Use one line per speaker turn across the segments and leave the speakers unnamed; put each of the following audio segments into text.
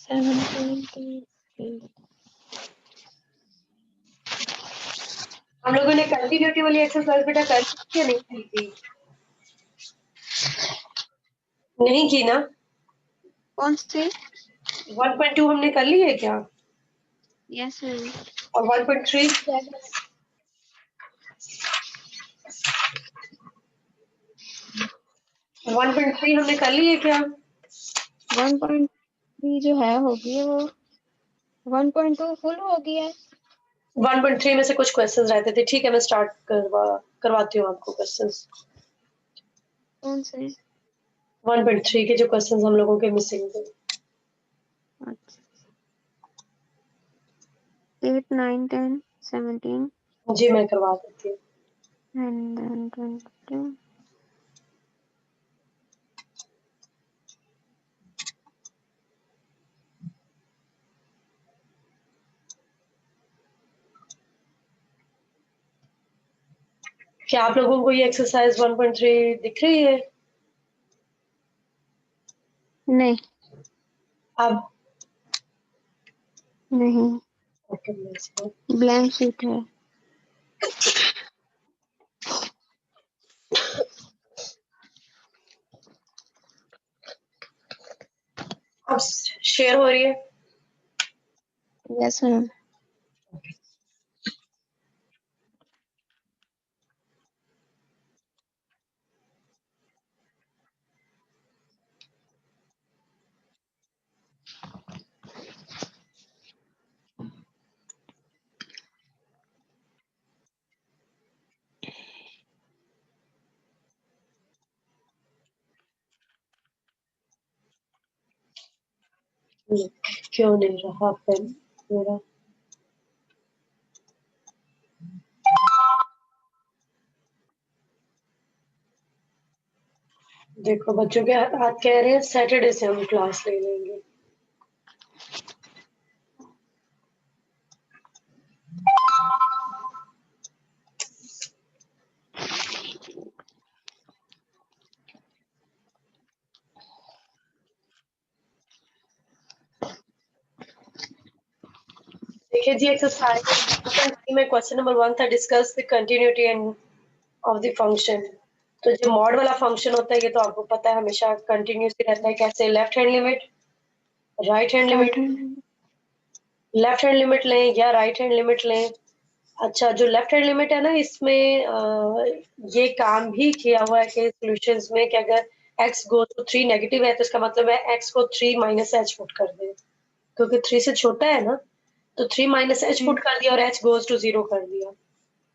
17
हम लोगों ने कंटिन्यूटी वाली एक्सरसाइज बेटा कर ली या नहीं की थी? नहीं की ना?
कौन सी?
1.2 हमने कर ली है क्या?
Yes ma'am.
और 1.3? 1.3 हमने कर ली है क्या?
1.3 जो है हो गई है वो। 1.2 फुल हो गया है।
1.3 में से कुछ क्वेश्चंस रहते थे। ठीक है, मैं स्टार्ट करवाती हूँ आपको क्वेश्चंस।
कौन से?
1.3 के जो क्वेश्चंस हम लोगों के मिसिंग थे।
अच्छा 8 9 10 17
जी मैं करवा देती हूँ।
and then 22
क्या आप लोगों को ये एक्सरसाइज 1.3 दिख रही है?
नहीं
अब
नहीं
ओके, मैं इसको
ब्लैंक शीट है।
अब शेयर हो रही है।
Yes ma'am.
क्यों नहीं रहा पेन मेरा? देखो बच्चों के हाथ कह रहे हैं सैटरडे से हम क्लास ले लेंगे। देखिए जी, एक्सरसाइज में क्वेश्चन नंबर 1 था, discuss the continuity end of the function. तो जो मॉड वाला फंक्शन होता है ये तो आपको पता है हमेशा कंटिन्यूस ही रहता है। कैसे? Left hand limit, right hand limit, left hand limit लें या राइट हैंड लिमिट लें। अच्छा, जो लेफ्ट हैंड लिमिट है ना इसमें ये काम भी किया हुआ है कि सॉल्यूशंस में कि अगर x गोज टू 3 नेगेटिव है तो इसका मतलब है x को 3 माइनस h पुट कर दें, क्योंकि 3 से छोटा है ना, तो 3 माइनस h पुट कर दिया और h गोज टू 0 कर दिया।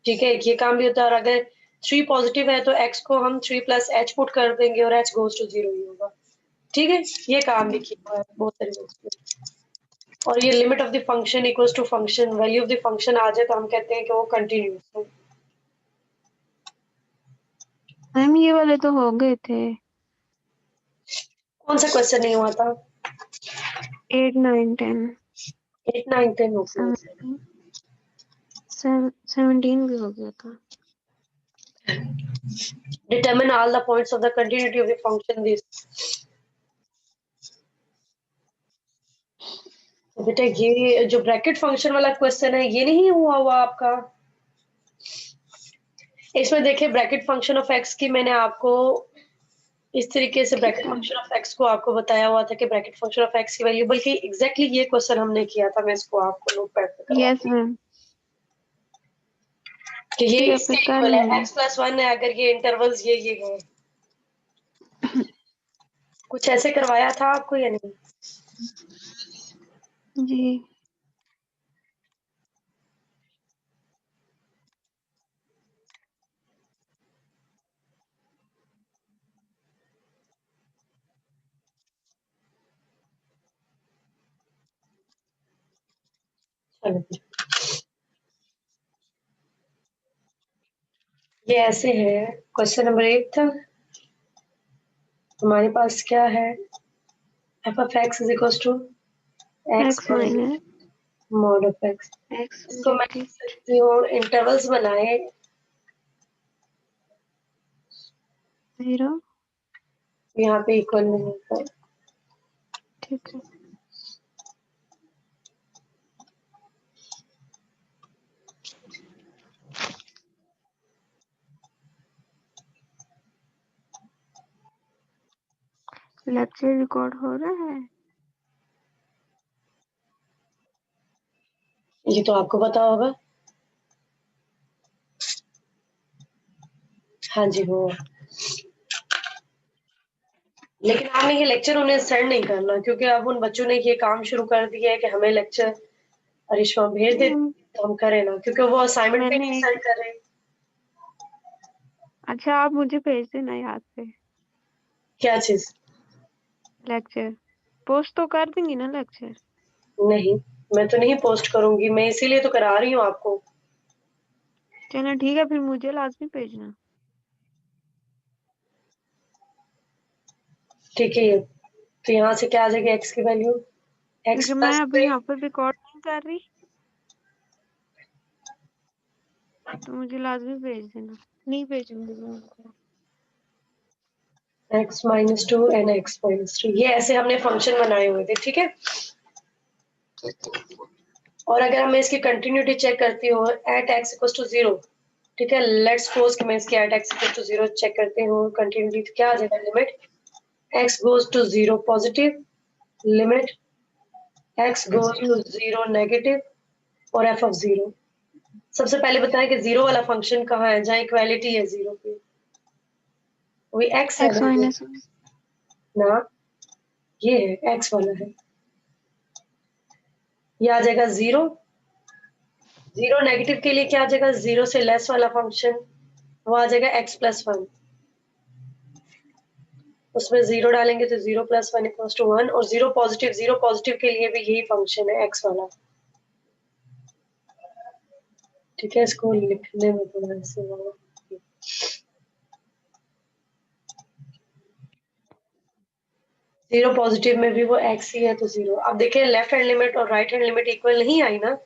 ठीक है, ये काम भी होता है। और अगर 3 पॉजिटिव है तो x को हम 3 प्लस h पुट कर देंगे और h गोज टू 0 ही होगा। ठीक है, ये काम भी किया हुआ है बहुत सारे बुक्स में। और ये limit of the function equals to function value of the function आ जाए तो हम कहते हैं कि वो कंटिन्यूअस है।
मैम ये वाले तो हो गए थे।
कौन सा क्वेश्चन नहीं हुआ था?
8 9 10
8 9 10 हो गया।
17 भी हो गया था।
Determine all the points of the continuity of the function this। तो बेटा ये जो ब्रैकेट फंक्शन वाला क्वेश्चन है ये नहीं हुआ आपका। इसमें देखिए ब्रैकेट फंक्शन ऑफ एक्स की मैंने आपको इस तरीके से ब्रैकेट फंक्शन ऑफ एक्स को आपको बताया हुआ था कि ब्रैकेट फंक्शन ऑफ एक्स की वैल्यू, बल्कि एग्जैक्टली ये क्वेश्चन हमने किया था। मैं इसको आपको नोट पैड पे
यस
करवाती हूँ
मैम।
कि ये
ठीक है
इसके
फिर कर
इक्वल है,
लेंगे।
x प्लस 1 है अगर ये इंटरवल्स ये है। कुछ ऐसे करवाया था आपको या नहीं?
जी
चलो ये ऐसे है। क्वेश्चन नंबर 1 था हमारे पास क्या है, F of X is equal to X
x minus
mod of X.
x
इसको मैं
ब्रैकेट
लिख सकती हूँ इंटरवल्स बनाए,
0।
यहाँ पे इक्वल नहीं होता।
ठीक है लेक्चर रिकॉर्ड हो रहा है?
ये तो आपको पता होगा। हाँ जी हो। लेकिन आपने ये लेक्चर उन्हें सेंड नहीं करना, क्योंकि अब उन बच्चों ने ये काम शुरू कर दिया है कि हमें लेक्चर अरिश्मा भेज दे तो हम करें ना, क्योंकि वो असाइनमेंट भी नहीं सेंड कर रहे।
अच्छा आप मुझे भेज देना याद से
क्या चीज?
लेक्चर। पोस्ट तो कर देंगी ना लेक्चर?
नहीं, मैं तो नहीं पोस्ट करूंगी, मैं इसीलिए तो करा रही हूँ आपको।
चलो ठीक है, फिर मुझे लाजमी भेजना।
ठीक है, तो यहाँ से क्या आ जाएगी x की वैल्यू? x
क्योंकि मैं
प्लस
अभी यहाँ पर रिकॉर्ड नहीं कर रही, तो मुझे लाजमी भेज देना। नहीं भेजूंगी मैं उनको।
x minus 2 and x minus 3, ये ऐसे हमने फंक्शन बनाए हुए थे, ठीक है। और अगर मैं इसकी कंटिन्यूटी चेक करती हूँ एट x इक्वल टू 0, ठीक है, लेट्स सपोज कि मैं इसकी at x equal to 0 check करती हूँ कंटिन्यूटी, तो क्या आ जाएगा? Limit x goes to 0 positive, limit x goes to 0 negative, और f ऑफ 0। सबसे पहले बताएं कि 0 वाला फंक्शन कहाँ है जहाँ इक्वालिटी है 0 की? वही x है
x
ना,
माइनस
ना ये है x वाला है। ये आ जाएगा 0, 0 नेगेटिव के लिए क्या आ जाएगा? 0 से लेस वाला फंक्शन, वो आ जाएगा x प्लस 1। उसमें 0 डालेंगे तो 0 प्लस 1 इक्वल्स टू 1, और 0 पॉजिटिव के लिए भी यही फंक्शन है x वाला। ठीक है, इसको लिखने में थोड़ा ऐसे होगा। 0 पॉजिटिव में भी वो x ही है तो 0। अब देखिए लेफ्ट हैंड लिमिट और राइट हैंड लिमिट इक्वल नहीं आई ना,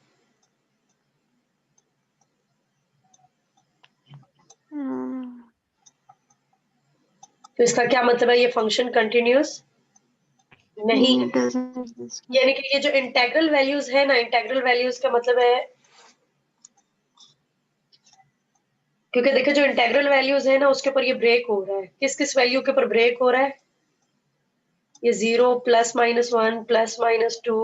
तो इसका क्या मतलब है? ये फंक्शन कंटिन्यूअस नहीं है। यानी कि ये जो इंटेग्रल वैल्यूज है ना, इंटेग्रल वैल्यूज का मतलब है, क्योंकि देखो जो इंटेग्रल वैल्यूज है ना उसके ऊपर ये ब्रेक हो रहा है। किस किस वैल्यू के ऊपर ब्रेक हो रहा है? ये 0 plus minus 1 plus minus 2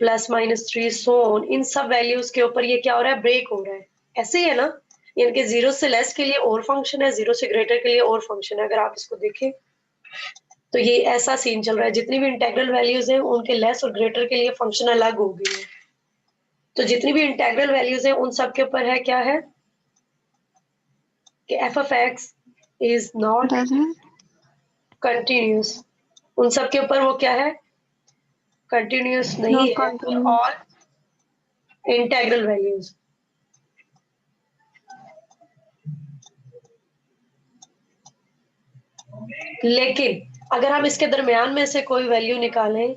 plus minus 3 so on, इन सब वैल्यूज के ऊपर ये क्या हो रहा है? ब्रेक हो रहा है। ऐसे ही है ना, यानी कि 0 से लेस के लिए और फंक्शन है, 0 से ग्रेटर के लिए और फंक्शन है। अगर आप इसको देखें तो ये ऐसा सीन चल रहा है, जितनी भी इंटेग्रल वैल्यूज है उनके लेस और ग्रेटर के लिए फंक्शन अलग हो गई है। तो जितनी भी इंटेग्रल वैल्यूज है उन सब के ऊपर है क्या है कि f of x is not continuous. उन सब के ऊपर वो क्या है? कंटिन्यूस नहीं है, और इंटेग्रल वैल्यूज। लेकिन अगर हम इसके दरमियान में से कोई वैल्यू निकालें,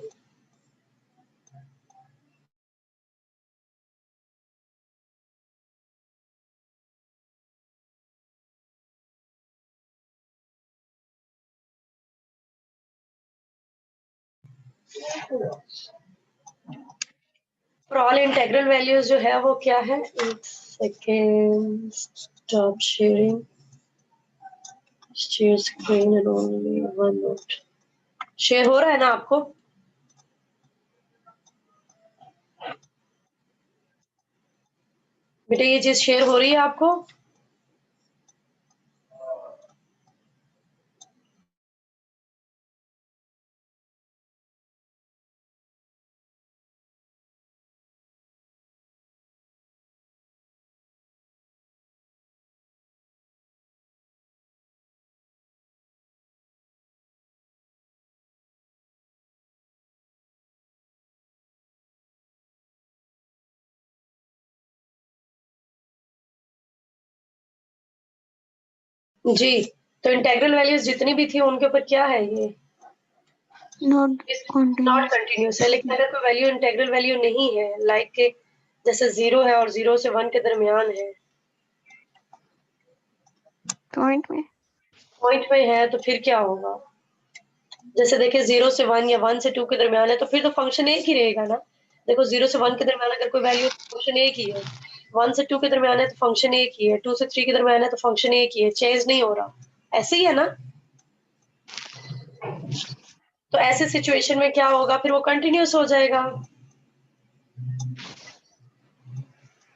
फॉर ऑल इंटेग्रल वैल्यूज जो है वो क्या है? एक second, stop sharing, share screen and only one note. Share हो रहा है ना आपको? बेटा ये चीज शेयर हो रही है आपको? जी, तो इंटेग्रल वैल्यूज जितनी भी थी उनके ऊपर क्या है? ये
नॉट
नॉट कंटिन्यूस है। लेकिन अगर कोई वैल्यू इंटेग्रल वैल्यू नहीं है, लाइक के जैसे 0 है और 0 से 1 के दरमियान है, पॉइंट में है, तो फिर क्या होगा? जैसे देखिए 0 से 1 या 1 से 2 के दरमियान है, तो फिर तो फंक्शन एक ही रहेगा ना। देखो 0 से 1 के दरमियान अगर कोई वैल्यू, फंक्शन एक ही है। 1 से 2 के दरमियान है तो फंक्शन एक ही है, 2 से 3 के दरमियान है तो फंक्शन एक ही है, चेंज नहीं हो रहा। ऐसे ही है ना? तो ऐसे सिचुएशन में क्या होगा, फिर वो कंटिन्यूस हो जाएगा।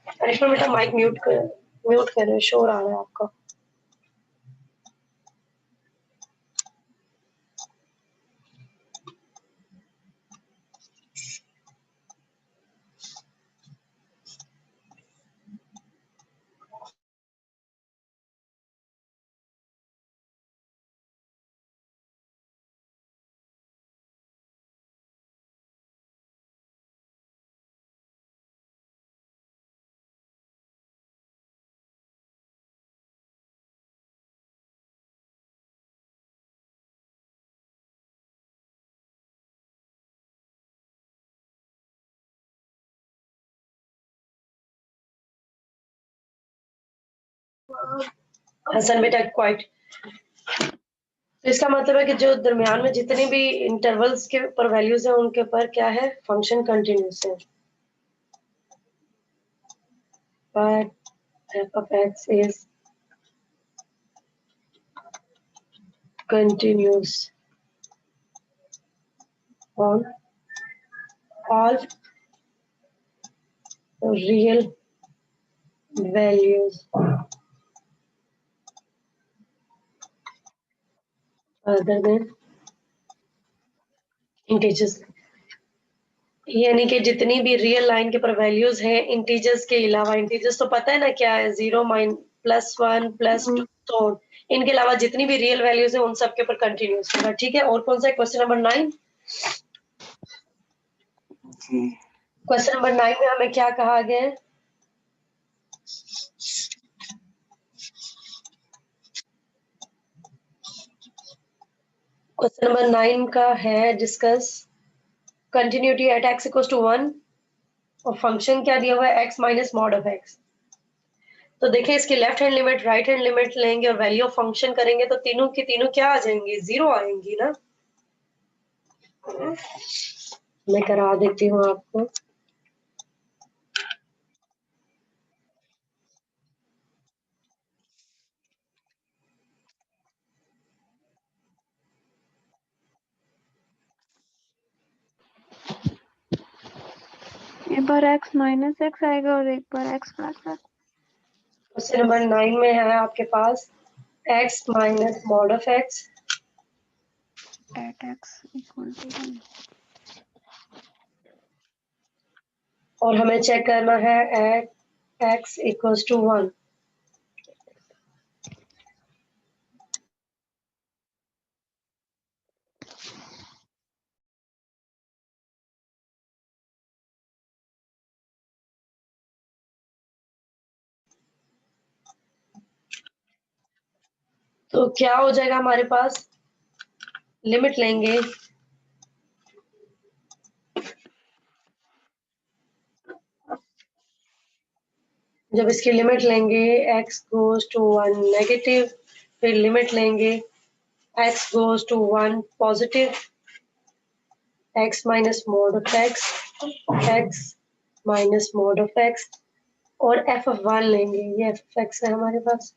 बेटा माइक म्यूट करें, शोर आ रहा है आपका। हसन बेटा क्वाइट। तो इसका मतलब है कि जो दरमियान में जितने भी इंटरवल्स के ऊपर वैल्यूज हैं उनके ऊपर क्या है, फंक्शन कंटिन्यूस है। But f of x is continuous on all real values other than integers। यानी कि जितनी भी रियल लाइन के ऊपर वैल्यूज हैं इंटीजर्स के अलावा, इंटीजर्स तो पता है ना क्या है, 0 +1 +2, तो इनके अलावा जितनी भी रियल वैल्यूज हैं उन सब के ऊपर कंटिन्यूस होगा। ठीक है, और कौन सा है क्वेश्चन नंबर 9? क्वेश्चन नंबर 9 में हमें क्या कहा गया है? क्वेश्चन नंबर 9 का है डिस्कस कंटिन्यूटी एट x = 1 और फंक्शन क्या दिया हुआ है, x - mod of x। तो देखिए इसकी left hand limit right hand limit लेंगे और वैल्यू ऑफ फंक्शन करेंगे तो तीनों की तीनों क्या आ जाएंगी, 0 आएंगी ना। मैं करा देती हूँ आपको।
एक बार x - x आएगा और एक बार x +x।
क्वेश्चन नंबर 9 में है आपके पास x - mod of x
at x = 1।
और हमें चेक करना है एट x = 1। तो क्या हो जाएगा हमारे पास, लिमिट लेंगे जब इसकी लिमिट लेंगे x goes to 1 नेगेटिव, फिर लिमिट लेंगे x goes to 1 positive, x - mod of x, x - mod of x और f of 1 लेंगे, ये f of x है हमारे पास।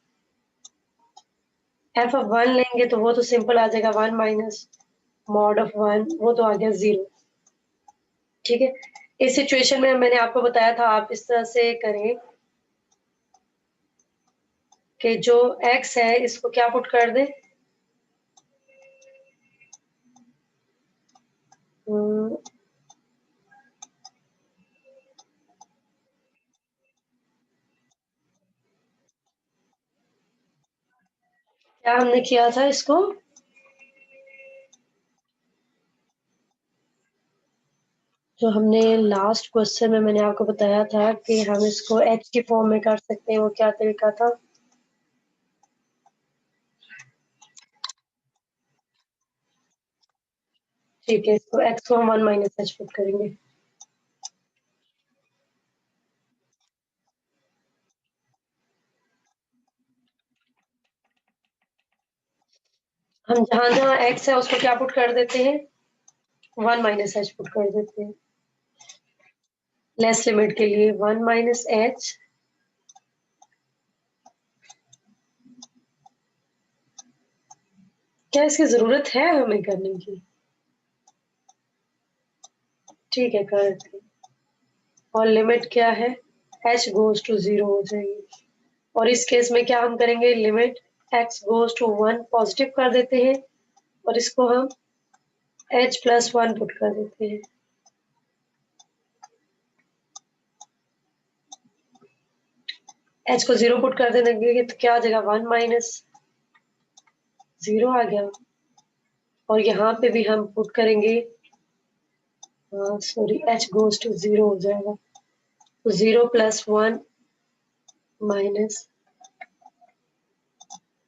f of 1 लेंगे तो वो तो सिंपल आ जाएगा 1 - mod of 1, वो तो आ गया 0। ठीक है, इस सिचुएशन में मैंने आपको बताया था आप इस तरह से करें कि जो x है इसको क्या पुट कर दें, क्या हमने किया था इसको, जो हमने लास्ट क्वेश्चन में मैंने आपको बताया था कि हम इसको h की फॉर्म में कर सकते हैं, वो क्या तरीका था? ठीक है, इसको x को हम 1 - h पुट करेंगे। हम जहां जहां x है उसको क्या पुट कर देते हैं, 1 - h पुट कर देते हैं। लेस लिमिट के लिए 1 - h क्या इसकी जरूरत है हमें करने की? ठीक है, करते हैं। और लिमिट क्या है, h गोज टू 0 हो जाएगी। और इस केस में क्या हम करेंगे, limit x goes to 1 positive कर देते हैं और इसको हम h प्लस 1 पुट कर देते हैं। h को 0 पुट कर देंगे तो क्या आ जाएगा, 1 माइनस 0 आ गया। और यहाँ पे भी हम पुट करेंगे, सॉरी, h गोज टू 0 हो जाएगा, तो 0 प्लस 1 माइनस,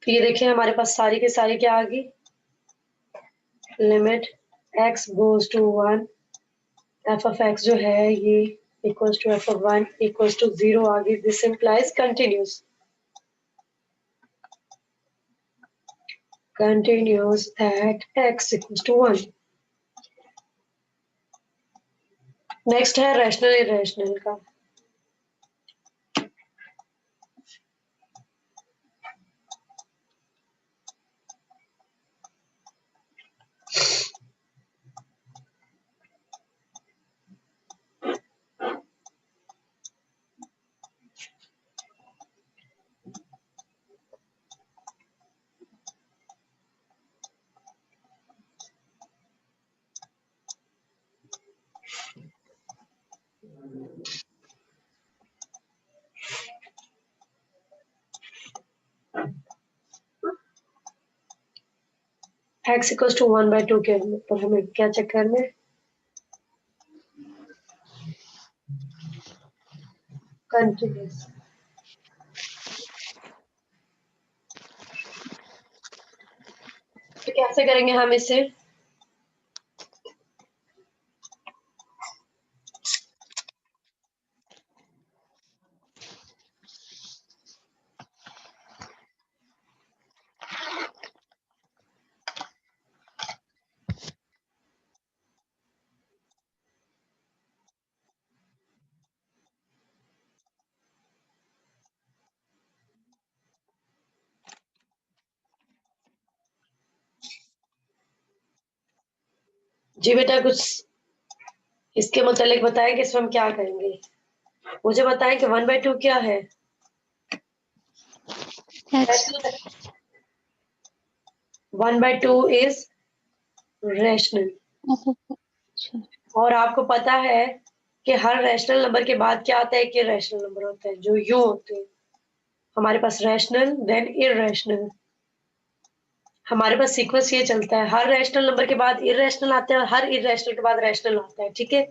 तो ये देखिए हमारे पास सारी के सारी क्या आ गई, limit x goes to 1 f of x जो है ये equals to f of 1 equals to 0 आ गई। This implies continuous at x equals to 1। Next है रैशनल इरेशनल का। x इक्वल्स टू 1/2 के ऊपर हमें क्या चेक करना है, कंटिन्यूस। तो कैसे करेंगे हम इसे, जी बेटा कुछ इसके मुतालिक बताएं कि इसमें हम क्या करेंगे। मुझे बताएं कि 1/2 क्या है।
X
1/2 is rational.
अच्छा
और आपको पता है कि हर रैशनल नंबर के बाद क्या आता है, कि रैशनल नंबर होता है जो यूं होते हैं। हमारे पास रैशनल देन इररेशनल, हमारे पास सीक्वेंस ये चलता है, हर रैशनल नंबर के बाद इररेशनल आता है और हर इररेशनल के बाद रैशनल आता है, ठीक है।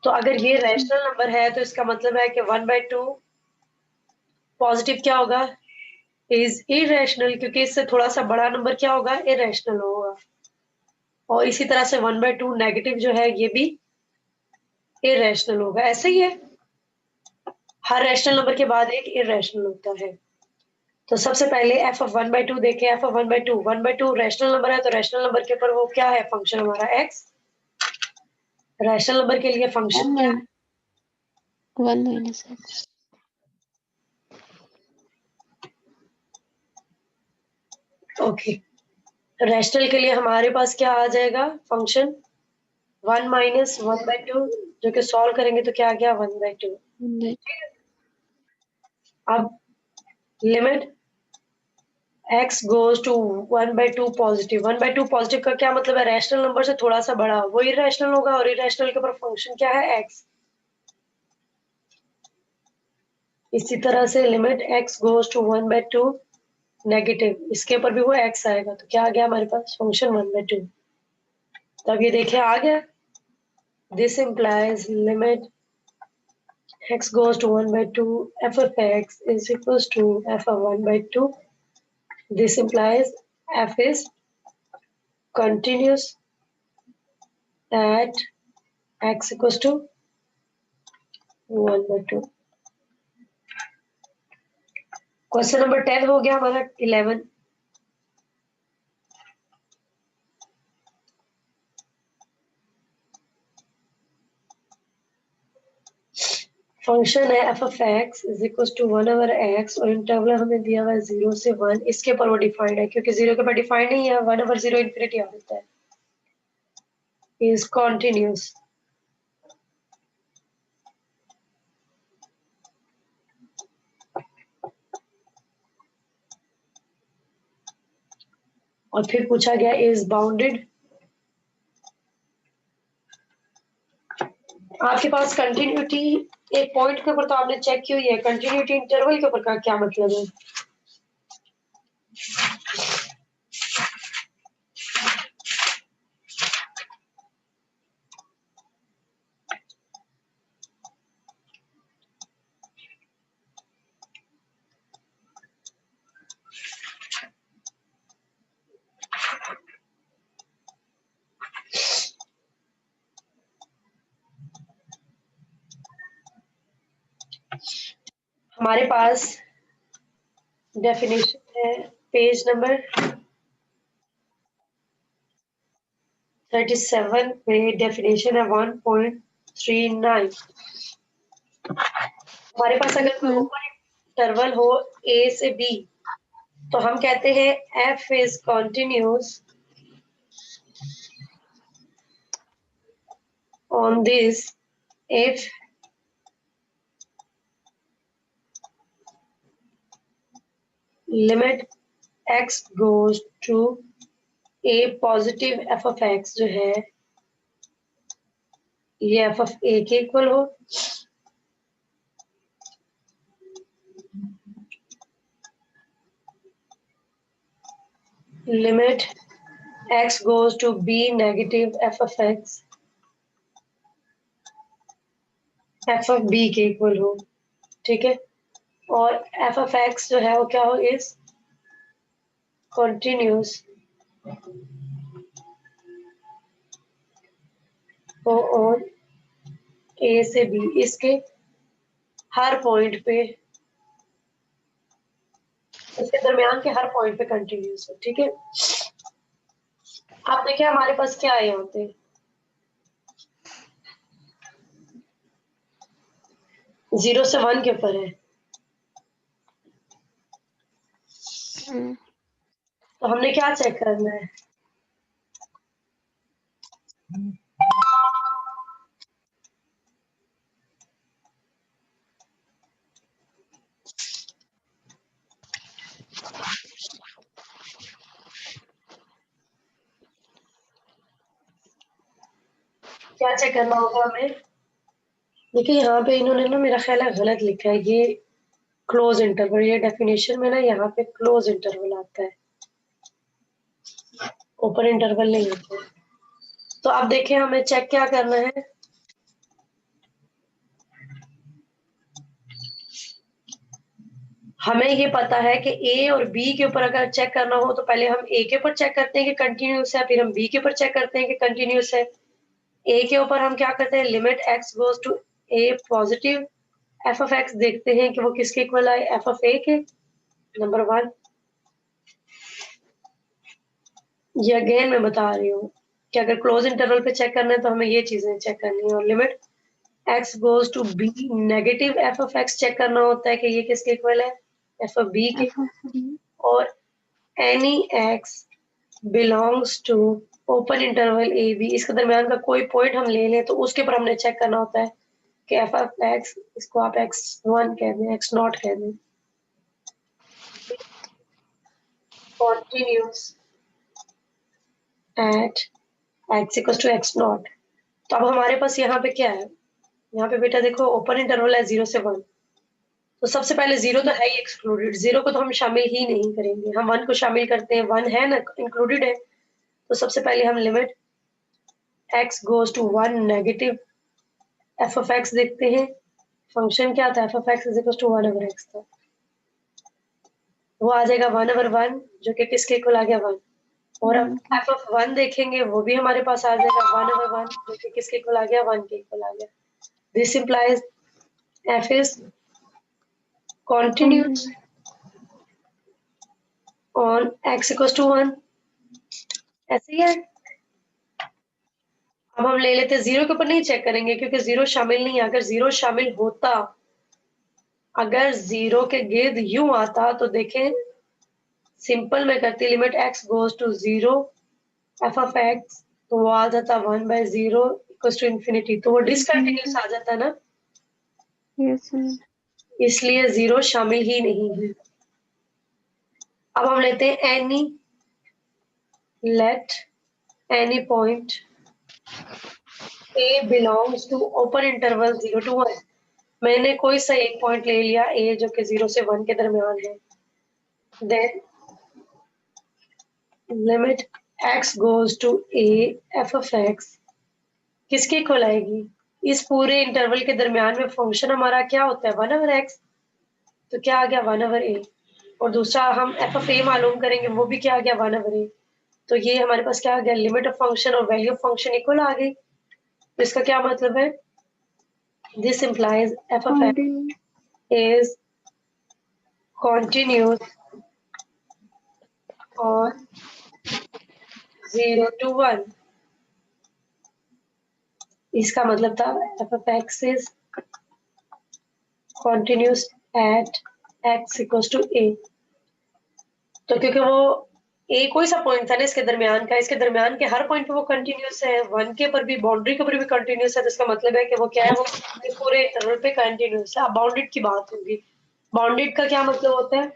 तो अगर ये रैशनल नंबर है तो इसका मतलब है कि 1/2 पॉजिटिव क्या होगा, इज इररेशनल, क्योंकि इससे थोड़ा सा बड़ा नंबर क्या होगा, इररेशनल होगा। और इसी तरह से 1/2 नेगेटिव जो है ये भी इररेशनल होगा। ऐसे ही है, हर रैशनल नंबर के बाद एक इररेशनल होता है। तो सबसे पहले f ऑफ 1/2 देखें, f ऑफ 1/2 रैशनल नंबर है, तो रैशनल नंबर के ऊपर वो क्या है, फंक्शन हमारा x। रैशनल नंबर के लिए फंक्शन क्या है,
1 minus x।
ओके। रैशनल के लिए हमारे पास क्या आ जाएगा, फंक्शन 1 माइनस 1/2, जो कि सॉल्व करेंगे तो क्या आ गया, 1/2। अब limit x goes to 1/2 positive, 1/2 positive का क्या मतलब है, रैशनल नंबर से थोड़ा सा बड़ा वो इररेशनल होगा, और इररेशनल के ऊपर फंक्शन क्या है, x। इसी तरह से limit x goes to 1/2 negative, इसके ऊपर भी वो x आएगा, तो क्या आ गया हमारे पास, फंक्शन 1/2। तब ये देखिए आ गया, this implies limit x goes to 1/2 f of x is equals to f of 1/2। this implies f is continuous at x equals to 1/2। Question number 10 हो गया हमारा। 11 फंक्शन है f of x is equals to 1/x और interval हमें दिया हुआ है 0 से 1। इसके ऊपर वो डिफाइंड है, क्योंकि 0 के ऊपर डिफाइंड नहीं है, 1/0 इंफिनिटी आ जाता है। is continuous और फिर पूछा गया इज बाउंडेड। आपके पास कंटिन्यूटी एक पॉइंट के ऊपर तो आपने चेक की हुई है, कंटिन्यूटी इंटरवल के ऊपर का क्या मतलब है? हमारे पास डेफिनेशन है पेज नंबर 37 पे, डेफिनेशन है 1.39। हमारे पास अगर कोई ओपन इंटरवल हो ए से बी तो हम कहते हैं F is continuous on this if limit x goes to a positive f of x जो है ये f of a के इक्वल हो, limit x goes to b negative f of x f of b के equal हो, ठीक है। और f of x जो है वो क्या हो, इज कंटिन्यूस हो और a से b इसके हर पॉइंट पे, इसके दरमियान के हर पॉइंट पे कंटिन्यूस हो, ठीक है। आप देखिए हमारे पास क्या है यहाँ पे, 0 से 1 के ऊपर है, तो हमने क्या चेक करना है? क्या चेक करना होगा हमें? देखिए यहाँ पे इन्होंने ना मेरा ख्याल है गलत लिखा है, ये क्लोज इंटरवल, ये डेफिनेशन में ना यहाँ पे क्लोज इंटरवल आता है, ओपन इंटरवल नहीं होता है। तो अब देखिए हमें चेक क्या करना है, हमें ये पता है कि ए और बी के ऊपर अगर चेक करना हो तो पहले हम ए के ऊपर चेक करते हैं कि कंटिन्यूस है, फिर हम बी के ऊपर चेक करते हैं कि कंटिन्यूस है। ए के ऊपर हम क्या करते हैं, limit X goes to A positive F of X देखते हैं कि वो किसके इक्वल आए, एफ ऑफ ए के, नंबर 1। ये अगेन मैं बता रही हूँ कि अगर क्लोज इंटरवल पे चेक करना है तो हमें ये चीजें चेक करनी है, और limit X goes to B negative F of X check करना होता है कि ये किसके इक्वल है, एफ ऑफ बी के। और any X belongs to open interval A B, इसके दरमियान का कोई पॉइंट हम ले लें तो उसके ऊपर हमने चेक करना होता है कि एफ ऑफ एक्स, इसको आप x1 कह दें, x0 कह दें, continues at x equals to x0। तो अब हमारे पास यहाँ पे क्या है, यहाँ पे बेटा देखो ओपन इंटरवल है 0 से 1, तो सबसे पहले 0 तो है ही एक्सक्लूडेड, 0 को तो हम शामिल ही नहीं करेंगे, हम 1 को शामिल करते हैं, 1 है ना इंक्लूडेड है। तो सबसे पहले हम limit x goes to 1 negative F of X देखते हैं, फंक्शन क्या था, F of X is equal to 1 over X था, वो आ जाएगा 1 ओवर 1 जो कि किसके इक्वल आ गया 1। और अब एफ ऑफ 1 देखेंगे वो भी हमारे पास आ जाएगा 1 ओवर 1 जो कि किसके इक्वल आ गया, 1 के इक्वल आ गया। This implies F is continuous on x equals to 1, ऐसे ही है। अब हम ले लेते हैं 0 के ऊपर नहीं चेक करेंगे क्योंकि 0 शामिल नहीं है, अगर 0 शामिल होता, अगर 0 के गिर्द यूं आता तो देखें सिंपल में करती, limit x goes to 0 F of X, तो वो आ जाता 1 बाय 0 इक्वल्स टू इंफिनिटी, तो वो डिसकंटिन्यूस आ जाता ना, इसलिए 0 शामिल ही नहीं है। अब हम लेते हैं any let any point a belongs to open interval 0 to 1. मैंने कोई सा एक पॉइंट ले लिया a जो कि 0 से 1 के दरमियान है. Then limit x goes to a f of x किसके इक्वल आएगी? इस पूरे इंटरवल के दरमियान में फंक्शन हमारा क्या होता है 1 over x. तो क्या आ गया 1 over a. और दूसरा हम f of a मालूम करेंगे, वो भी क्या आ गया 1 over a. तो ये हमारे पास क्या आ गया, लिमिट ऑफ फंक्शन और वैल्यू ऑफ फंक्शन इक्वल आ गई. तो इसका क्या मतलब है, this implies f of x is continuous on 0 to 1. इसका मतलब था f of x is continuous at x equals to a. तो क्योंकि वो a कोई सा पॉइंट था ना इसके दरमियान का, इसके दरमियान के हर पॉइंट पे वो कंटिन्यूस है, 1 के ऊपर भी, बाउंड्री के ऊपर भी कंटिन्यूस है. तो इसका मतलब है कि वो क्या है, वो इस पूरे इंटरवल पे कंटिन्यूस है. अब बाउंडेड की बात होगी. बाउंडेड का क्या मतलब होता है,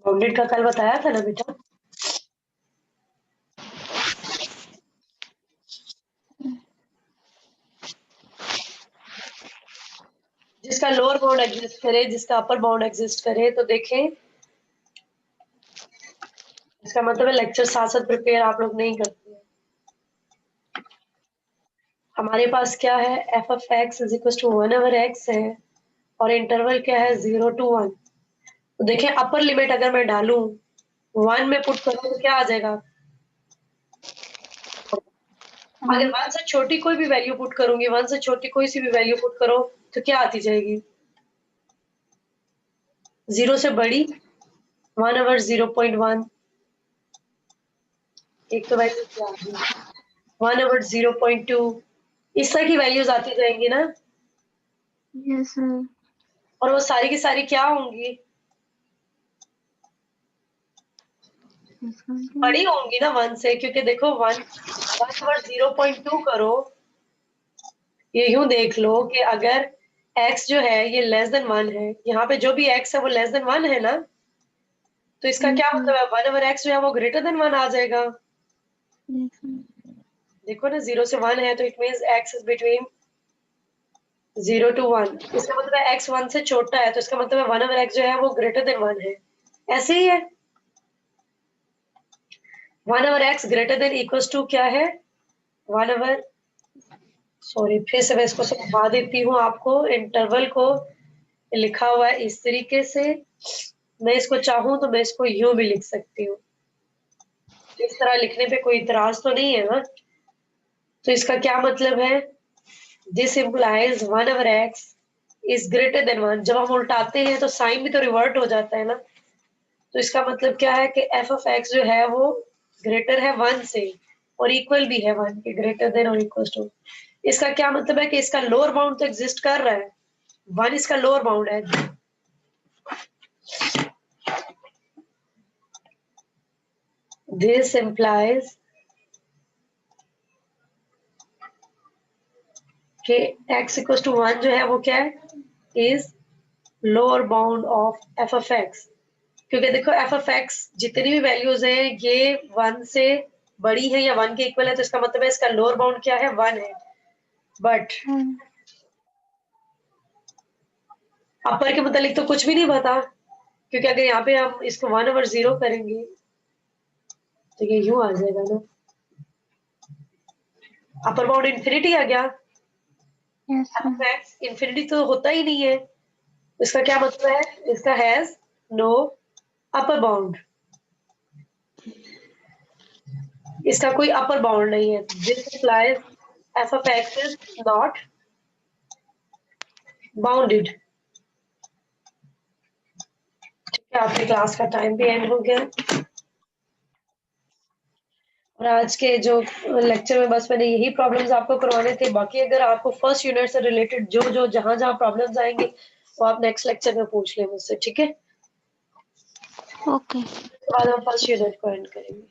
बाउंडेड का कल बताया था ना बेटा. जिसका लोअर बाउंड एग्जिस्ट करे, जिसका अपर बाउंड एग्जिस्ट करे. तो देखें, इसका मतलब है लेक्चर साथ साथ प्रिपेयर आप लोग नहीं करते हैं. हमारे पास क्या है, f of x is equal to 1 over x है और इंटरवल क्या है 0 to 1. तो देखें अपर लिमिट अगर मैं डालूं 1 में पुट करूं तो क्या आ जाएगा, अगर 1 से छोटी कोई भी वैल्यू पुट करूंगी, 1 से छोटी कोई सी भी वैल्यू पुट करो तो क्या आती जाएगी, 0 से बड़ी 1 over 0.1. एक तो वैल्यू क्या आ गई 1 over 0.2. इस तरह की वैल्यूज आती जाएंगी ना.
Yes sir.
और वो सारी की सारी क्या होंगी, बड़ी होंगी ना 1 से. क्योंकि देखो 1 over 0.2 करो, ये यूं देख लो कि अगर x जो है ये लेस देन 1 है, यहाँ पे जो भी x है वो लेस देन 1 है ना. तो इसका क्या मतलब है, 1 over x जो है वो ग्रेटर देन 1 आ जाएगा. देखो ना 0 से 1 है तो it means x is between 0 to 1. इसका मतलब है x 1 से छोटा है, तो इसका मतलब है 1 over x जो है वो ग्रेटर देन 1 है. ऐसे ही है 1 over x greater than equals to क्या है 1 over, सॉरी फिर से मैं इसको समझा देती हूँ आपको. इंटरवल को लिखा हुआ है इस तरीके से, मैं इसको चाहूँ तो मैं इसको यूं भी लिख सकती हूँ. इस तरह लिखने पे कोई इतराज तो नहीं है ना. तो इसका क्या मतलब है, this implies 1 over x is greater than 1. जब हम उल्टाते हैं तो साइन भी तो रिवर्ट हो जाता है ना. तो इसका मतलब क्या है कि f of x जो है वो ग्रेटर है 1 से और इक्वल भी है 1 के, ग्रेटर देन और इक्वल टू. इसका क्या मतलब है कि इसका लोअर बाउंड तो एग्जिस्ट कर रहा है, 1 इसका लोअर बाउंड है. दिस इम्प्लाइज कि x इक्वल टू 1 जो है वो क्या है, is lower bound of f of x. क्योंकि देखो f of x जितनी भी वैल्यूज हैं ये 1 से बड़ी है या 1 के इक्वल है, तो इसका मतलब है इसका लोअर बाउंड क्या है 1 है. बट अपर के मुतालिक तो कुछ भी नहीं पता, क्योंकि अगर यहाँ पे हम इसको 1 over 0 करेंगे तो ये यूं आ जाएगा ना, अपर बाउंड इंफिनिटी आ गया. इंफिनिटी तो होता ही नहीं है. इसका क्या मतलब है, इसका हैज नो अपर बाउंड, इसका कोई अपर बाउंड नहीं है. This implies f of x is not bounded. ठीक है, आपकी क्लास का टाइम भी एंड हो गया. और आज के जो लेक्चर में बस मैंने यही प्रॉब्लम्स आपको करवाने थे. बाकी अगर आपको फर्स्ट यूनिट से रिलेटेड जो जो जहां जहां प्रॉब्लम्स आएंगे वो आप नेक्स्ट लेक्चर में पूछ लें मुझसे. ठीक है,
ओके.
उसके बाद हम फर्स्ट यूनिट को एंड करेंगे.